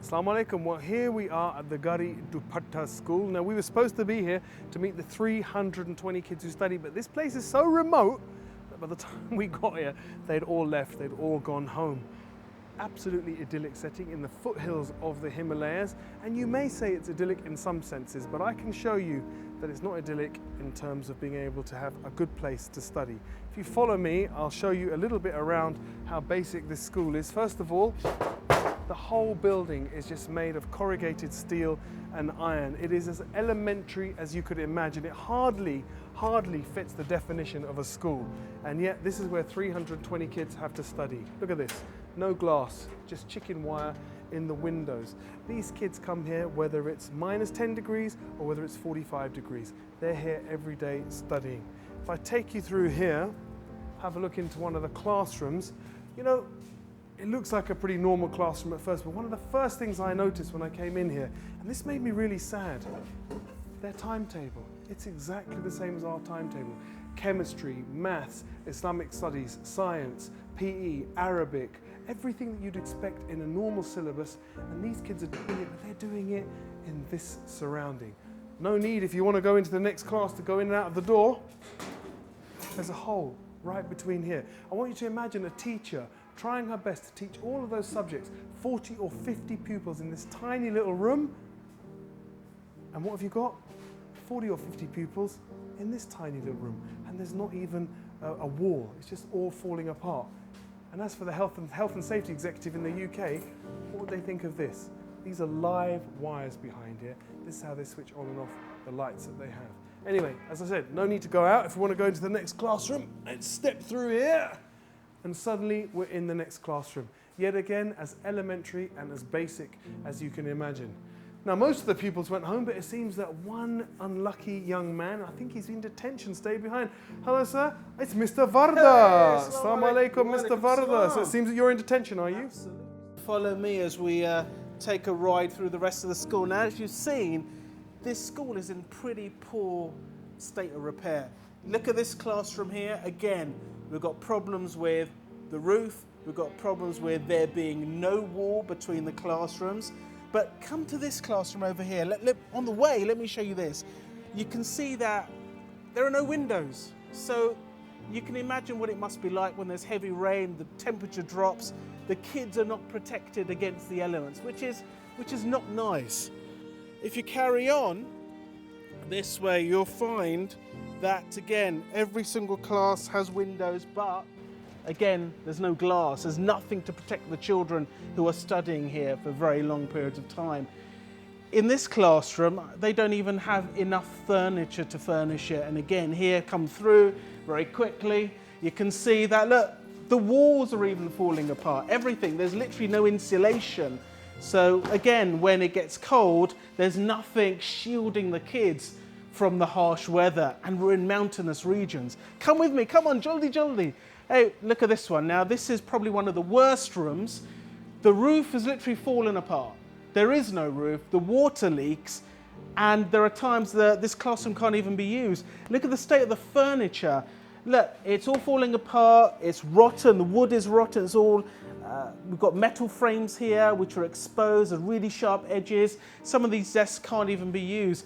Assalamu alaikum. Well, here we are at the Gari Dupatta school. Now, we were supposed to be here to meet the 320 kids who study, but this place is so remote that by the time we got here, they'd all left, they'd all gone home. Absolutely idyllic setting in the foothills of the Himalayas, and you may say it's idyllic in some senses, but I can show you that it's not idyllic in terms of being able to have a good place to study. If you follow me, I'll show you a little bit around how basic this school is. First of all, the whole building is just made of corrugated steel and iron. It is as elementary as you could imagine. It hardly fits the definition of a school. And yet this is where 320 kids have to study. Look at this, no glass, just chicken wire in the windows. These kids come here whether it's minus 10 degrees or whether it's 45 degrees. They're here every day studying. If I take you through here, have a look into one of the classrooms, you know, it looks like a pretty normal classroom at first, but one of the first things I noticed when I came in here, and this made me really sad, their timetable. It's exactly the same as our timetable. Chemistry, maths, Islamic studies, science, PE, Arabic, everything that you'd expect in a normal syllabus, and these kids are doing it, but they're doing it in this surrounding. No need, if you want to go into the next class, to go in and out of the door. There's a hole right between here. I want you to imagine a teacher trying her best to teach all of those subjects, 40 or 50 pupils in this tiny little room. And what have you got? 40 or 50 pupils in this tiny little room. And there's not even a wall. It's just all falling apart. And as for the health and safety executive in the UK, what would they think of this? These are live wires behind here. This is how they switch on and off the lights that they have. Anyway, as I said, no need to go out. If we want to go into the next classroom, let's step through here. And suddenly we're in the next classroom. Yet again, as elementary and as basic as you can imagine. Now, most of the pupils went home, but it seems that one unlucky young man, I think he's in detention, stayed behind. Hello, sir. It's Mr. Varda. Hey, Assalamu alaikum, Mr. Varda. So it seems that you're in detention, are you? Absolutely. Follow me as we take a ride through the rest of the school. Now, as you've seen, this school is in pretty poor state of repair. Look at this classroom here. Again, we've got problems with the roof. We've got problems with there being no wall between the classrooms. But come to this classroom over here. On the way, let me show you this. You can see that there are no windows. So you can imagine what it must be like when there's heavy rain, the temperature drops, the kids are not protected against the elements, which is not nice. If you carry on this way, you'll find that, again, every single class has windows, but again, there's no glass. There's nothing to protect the children who are studying here for very long periods of time. In this classroom, they don't even have enough furniture to furnish it. And again, here, come through very quickly. You can see that, look, the walls are even falling apart. Everything, there's literally no insulation. So again, when it gets cold, there's nothing shielding the kids from the harsh weather, and we're in mountainous regions. Come with me, come on, jaldi jaldi. Hey, look at this one. Now, this is probably one of the worst rooms. The roof has literally fallen apart. There is no roof, the water leaks, and there are times that this classroom can't even be used. Look at the state of the furniture. Look, it's all falling apart, it's rotten, the wood is rotten, it's all, we've got metal frames here which are exposed, and really sharp edges. Some of these desks can't even be used.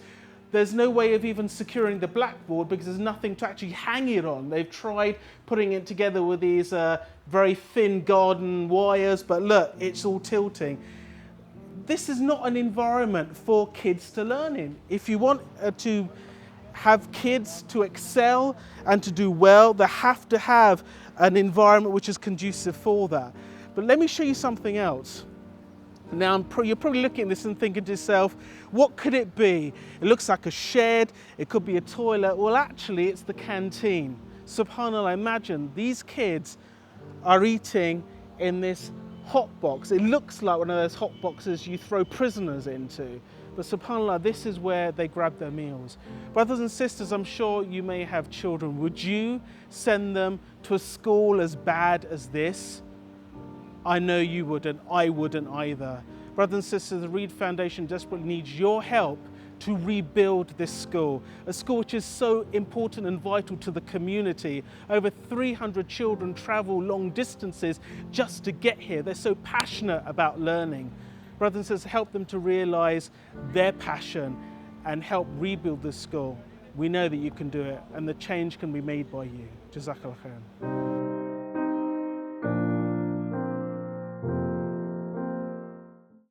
There's no way of even securing the blackboard because there's nothing to actually hang it on. They've tried putting it together with these very thin garden wires, but look, it's all tilting. This is not an environment for kids to learn in. If you want to have kids to excel and to do well, they have to have an environment which is conducive for that. But let me show you something else. Now, you're probably looking at this and thinking to yourself, what could it be? It looks like a shed, it could be a toilet. Well, actually, it's the canteen. SubhanAllah, imagine these kids are eating in this hot box. It looks like one of those hot boxes you throw prisoners into. But SubhanAllah, this is where they grab their meals. Brothers and sisters, I'm sure you may have children. Would you send them to a school as bad as this? I know you wouldn't, I wouldn't either. Brothers and sisters, the Reed Foundation desperately needs your help to rebuild this school, a school which is so important and vital to the community. Over 300 children travel long distances just to get here. They're so passionate about learning. Brothers and sisters, help them to realize their passion and help rebuild this school. We know that you can do it, and the change can be made by you. Jazakallah khair.